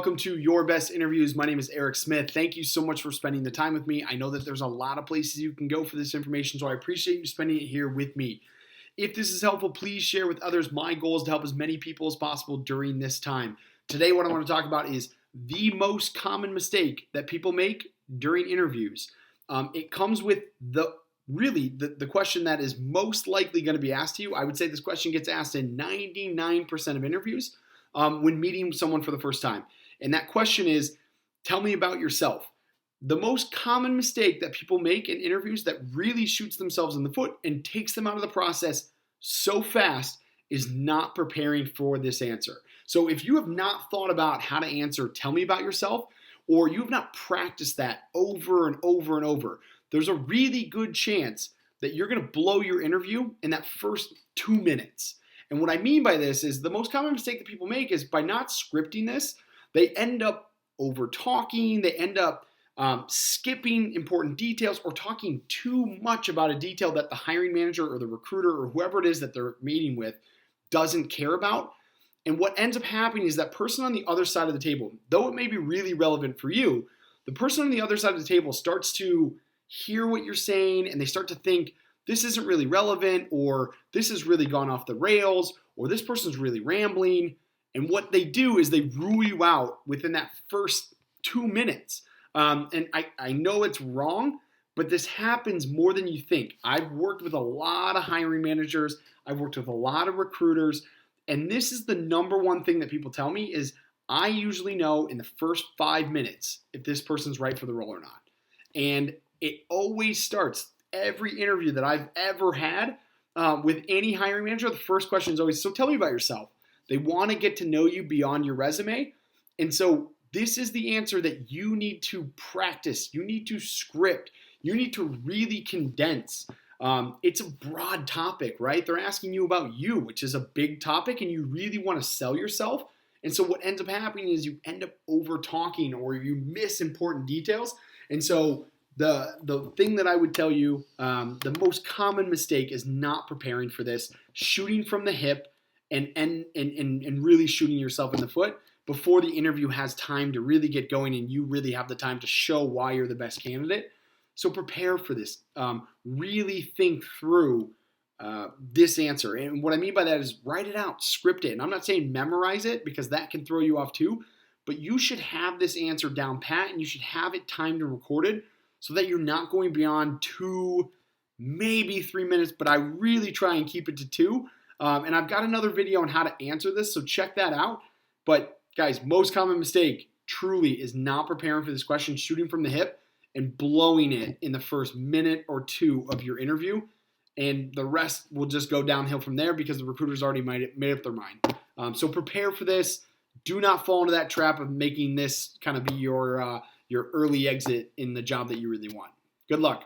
welcome to Your Best Interviews. My name is Eric Smith. Thank you so much for spending the time with me. I know that there's a lot of places you can go for this information, so I appreciate you spending it here with me. If this is helpful, please share with others. My goal is to help as many people as possible during this time. Today, what I want to talk about is the most common mistake that people make during interviews. It comes with the question that is most likely going to be asked to you. I would say this question gets asked in 99% of interviews when meeting someone for the first time. And that question is, tell me about yourself. The most common mistake that people make in interviews that really shoots themselves in the foot and takes them out of the process so fast is not preparing for this answer. So if you have not thought about how to answer, tell me about yourself, or you have not practiced that over and over and over, there's a really good chance that you're going to blow your interview in that first 2 minutes. And what I mean by this is the most common mistake that people make is by not scripting this, they end up over talking, they end up skipping important details or talking too much about a detail that the hiring manager or the recruiter or whoever it is that they're meeting with doesn't care about. And what ends up happening is that person on the other side of the table, though it may be really relevant for you, the person on the other side of the table starts to hear what you're saying and they start to think this isn't really relevant, or this has really gone off the rails, or this person's really rambling. And what they do is they rule you out within that first 2 minutes. And I know it's wrong, but this happens more than you think. I've worked with a lot of hiring managers. I've worked with a lot of recruiters. And this is the number one thing that people tell me is I usually know in the first 5 minutes if this person's right for the role or not. And it always starts, every interview that I've ever had with any hiring manager, the first question is always, so tell me about yourself. They want to get to know you beyond your resume. And so this is the answer that you need to practice. You need to script. You need to really condense. It's a broad topic, right? They're asking you about you, which is a big topic, and you really want to sell yourself. And so what ends up happening is you end up over talking or you miss important details. And so the thing that I would tell you, the most common mistake is not preparing for this, shooting from the hip and really shooting yourself in the foot before the interview has time to really get going and you really have the time to show why you're the best candidate. So prepare for this. Really think through this answer. And what I mean by that is write it out, script it. And I'm not saying memorize it because that can throw you off too, but you should have this answer down pat and you should have it timed and recorded so that you're not going beyond 2, maybe 3 minutes, but I really try and keep it to 2. And I've got another video on how to answer this, so check that out. But guys, most common mistake truly is not preparing for this question, shooting from the hip and blowing it in the first minute or 2 of your interview. And the rest will just go downhill from there because the recruiter's already made up their mind. So prepare for this. Do not fall into that trap of making this kind of be your early exit in the job that you really want. Good luck.